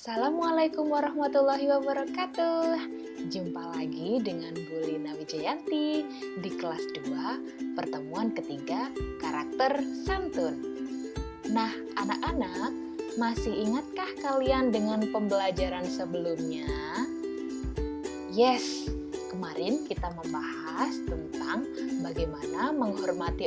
Assalamualaikum warahmatullahi wabarakatuh. Jumpa lagi dengan Bu Lina Wijayanti di kelas 2, pertemuan ketiga karakter santun. Nah, anak-anak, masih ingatkah kalian dengan pembelajaran sebelumnya? Yes, kemarin kita membahas tentang bagaimana menghormati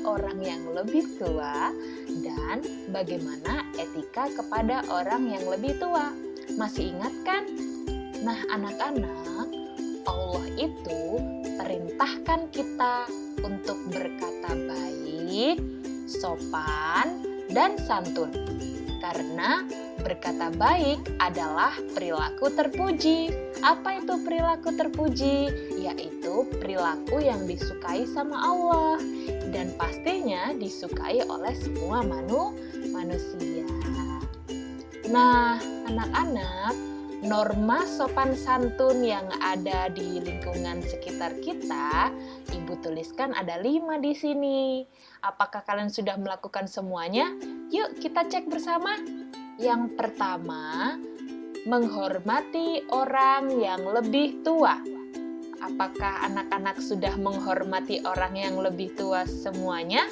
orang yang lebih tua dan bagaimana etika kepada orang yang lebih tua. Masih ingat kan? Nah, anak-anak, Allah itu perintahkan kita untuk berkata baik, sopan, dan santun. Karena berkata baik adalah perilaku terpuji. Apa itu perilaku terpuji? Yaitu perilaku yang disukai sama Allah dan pastinya disukai oleh semua manusia. Nah, anak-anak, norma sopan santun yang ada di lingkungan sekitar kita, Ibu tuliskan ada 5 di sini. Apakah kalian sudah melakukan semuanya? Yuk kita cek bersama. Yang pertama, menghormati orang yang lebih tua. Apakah anak-anak sudah menghormati orang yang lebih tua semuanya?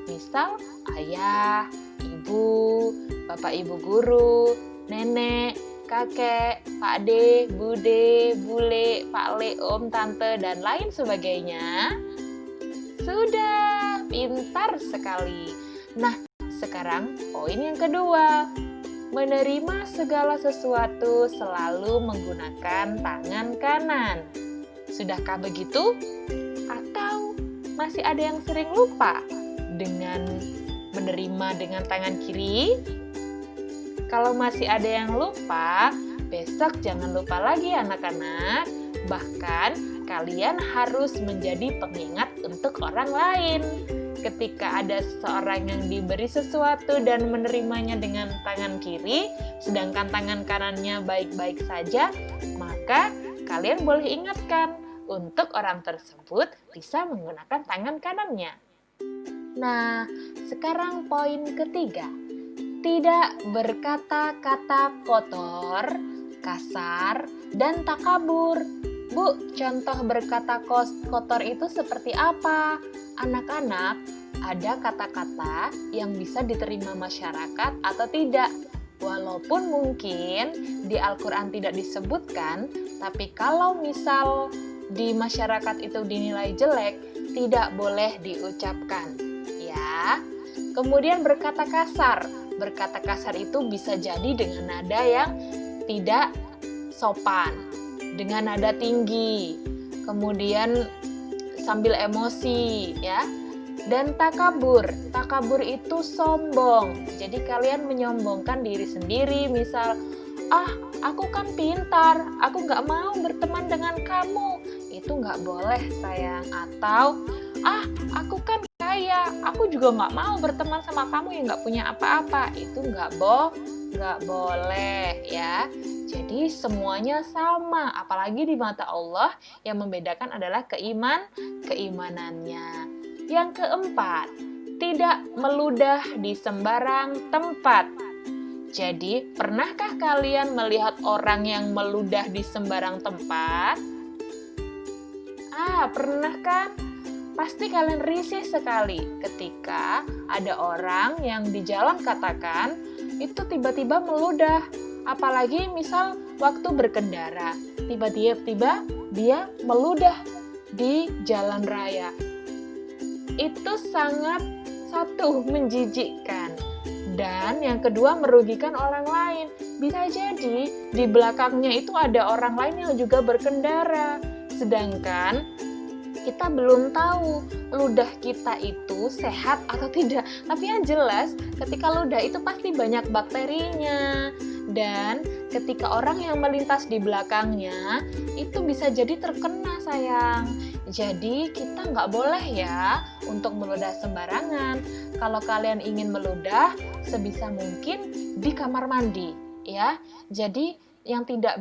Misal, ayah, ibu, bapak ibu guru, nenek, kakek, pak de, bude, bule, pak le, om, tante, dan lain sebagainya. Sudah, pintar sekali. Nah, sekarang poin yang kedua. Menerima segala sesuatu selalu menggunakan tangan kanan. Sudahkah begitu? Atau masih ada yang sering lupa dengan menerima dengan tangan kiri? Kalau masih ada yang lupa, besok jangan lupa lagi anak-anak. Bahkan kalian harus menjadi pengingat untuk orang lain. Ketika ada seseorang yang diberi sesuatu dan menerimanya dengan tangan kiri, sedangkan tangan kanannya baik-baik saja, maka kalian boleh ingatkan untuk orang tersebut bisa menggunakan tangan kanannya. Nah, sekarang poin ketiga. Tidak berkata-kata kotor, kasar, dan takabur. Bu, contoh berkata kotor itu seperti apa? Anak-anak, ada kata-kata yang bisa diterima masyarakat atau tidak. Walaupun mungkin di Al-Quran tidak disebutkan, tapi kalau misal di masyarakat itu dinilai jelek, tidak boleh diucapkan. Ya. Kemudian berkata kasar. Berkata kasar itu bisa jadi dengan nada yang tidak sopan, dengan nada tinggi, kemudian sambil emosi, ya. Dan takabur itu sombong. Jadi kalian menyombongkan diri sendiri, misal, aku kan pintar, aku nggak mau berteman dengan kamu. Itu nggak boleh, sayang. Atau, aku kan kaya, aku juga nggak mau berteman sama kamu yang nggak punya apa-apa. Itu nggak boleh, ya. Jadi semuanya sama, apalagi di mata Allah yang membedakan adalah keimanannya. Yang keempat, tidak meludah di sembarang tempat. Jadi, pernahkah kalian melihat orang yang meludah di sembarang tempat? Pernah kan? Pasti kalian risih sekali ketika ada orang yang di jalan katakan itu tiba-tiba meludah. Apalagi misal waktu berkendara, tiba-tiba dia meludah di jalan raya. Itu sangat menjijikkan. Dan yang kedua merugikan orang lain. Bisa jadi di belakangnya itu ada orang lain yang juga berkendara. Sedangkan kita belum tahu ludah kita itu sehat atau tidak. Tapi yang jelas ketika ludah itu pasti banyak bakterinya. Dan ketika orang yang melintas di belakangnya itu bisa jadi terkena, sayang. Jadi kita nggak boleh ya untuk meludah sembarangan. Kalau kalian ingin meludah, sebisa mungkin di kamar mandi, ya. Jadi yang tidak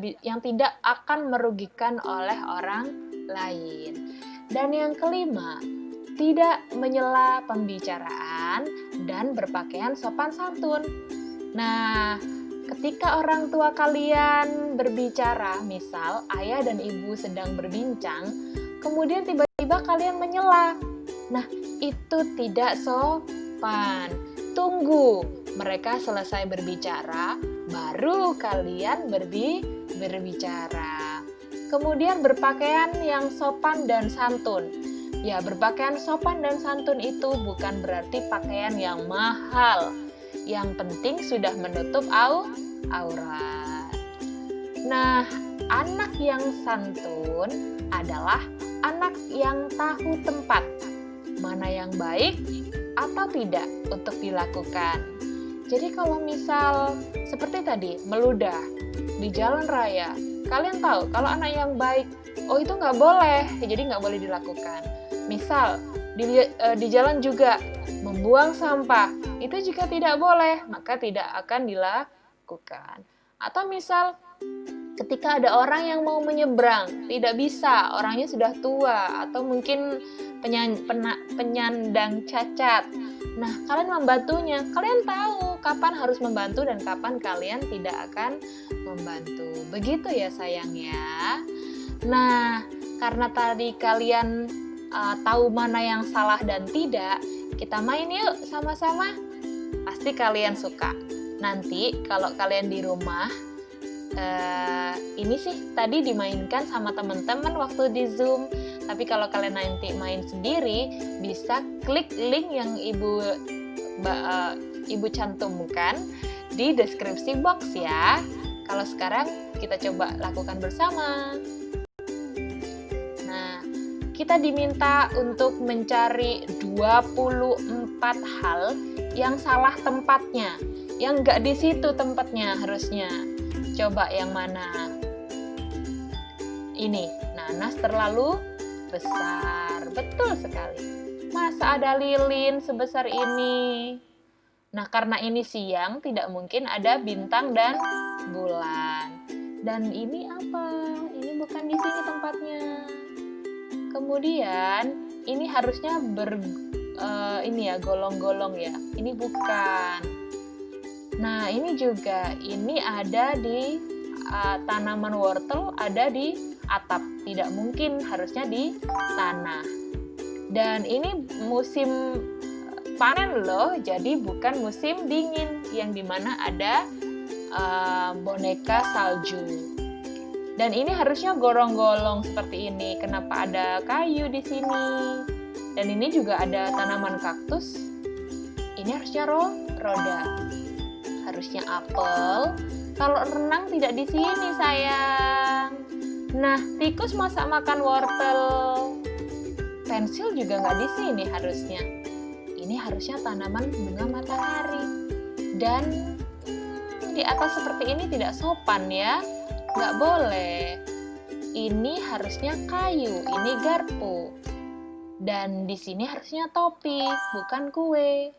akan merugikan oleh orang lain. Dan yang kelima, tidak menyela pembicaraan dan berpakaian sopan santun. Nah, Ketika orang tua kalian berbicara, misal ayah dan ibu sedang berbincang, kemudian tiba-tiba kalian menyela. Nah, itu tidak sopan. Tunggu mereka selesai berbicara, baru kalian berbicara. Kemudian berpakaian yang sopan dan santun. Ya, berpakaian sopan dan santun itu bukan berarti pakaian yang mahal. Yang penting sudah menutup aurat. Nah, anak yang santun adalah anak yang tahu tempat, mana yang baik atau tidak untuk dilakukan. Jadi kalau misal seperti tadi, meludah di jalan raya, kalian tahu kalau anak yang baik, oh itu nggak boleh, jadi nggak boleh dilakukan. Misal di jalan juga membuang sampah, itu jika tidak boleh, maka tidak akan dilakukan. Atau misal ketika ada orang yang mau menyeberang, tidak bisa, orangnya sudah tua, atau mungkin penyandang cacat. Nah, kalian membantunya, kalian tahu kapan harus membantu dan kapan kalian tidak akan membantu. Begitu ya sayang ya. Nah, karena tadi kalian tahu mana yang salah dan tidak, kita main yuk sama-sama. Pasti kalian suka. Nanti kalau kalian di rumah, ini sih tadi dimainkan sama teman-teman waktu di Zoom. Tapi kalau kalian nanti main sendiri, bisa klik link yang ibu cantumkan di deskripsi box ya. Kalau sekarang kita coba lakukan bersama. Nah, kita diminta untuk mencari 24 hal yang salah tempatnya, yang nggak di situ tempatnya harusnya. Coba yang mana? Ini, nanas terlalu besar. Betul sekali. Masa ada lilin sebesar ini? Nah, karena ini siang, tidak mungkin ada bintang dan bulan. Dan ini apa? Ini bukan di sini tempatnya. Kemudian, ini harusnya golong-golong ya. Ini bukan. Nah, ini juga. Ini ada di tanaman wortel, ada di atap. Tidak mungkin, harusnya di tanah. Dan ini musim panen loh, jadi bukan musim dingin yang dimana ada boneka salju. Dan ini harusnya gorong-golong seperti ini. Kenapa ada kayu di sini? Dan ini juga ada tanaman kaktus. Ini harusnya roda. Harusnya apel. Kalau renang tidak di sini sayang. Nah, tikus masak makan wortel. Pensil juga nggak di sini harusnya. Ini harusnya tanaman bunga matahari. Dan di atas seperti ini tidak sopan ya. Nggak boleh. Ini harusnya kayu, ini garpu. Dan di sini harusnya topi, bukan kue.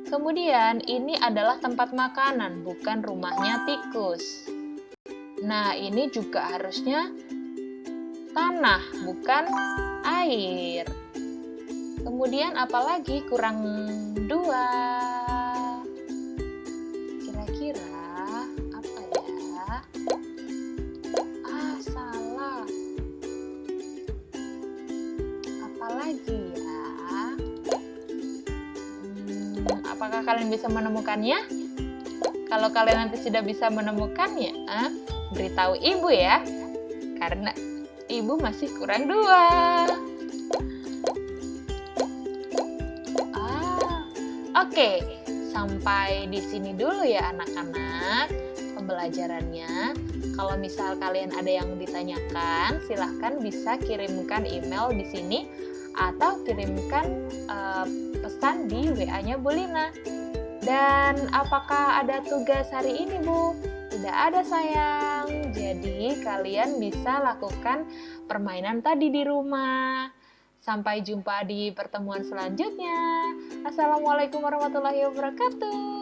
Kemudian ini adalah tempat makanan, bukan rumahnya tikus. Nah, ini juga harusnya tanah, bukan air. Kemudian apalagi kurang 2? Kira-kira apa ya? Salah. Apalagi ya? Apakah kalian bisa menemukannya? Kalau kalian nanti sudah bisa menemukannya, beritahu ibu ya. Karena ibu masih kurang 2. Oke, sampai di sini dulu ya anak-anak pembelajarannya. Kalau misal kalian ada yang ditanyakan, silahkan bisa kirimkan email di sini atau kirimkan pesan di WA-nya Bu Lina. Dan apakah ada tugas hari ini, Bu? Tidak ada sayang. Jadi kalian bisa lakukan permainan tadi di rumah. Sampai jumpa di pertemuan selanjutnya. Assalamualaikum warahmatullahi wabarakatuh.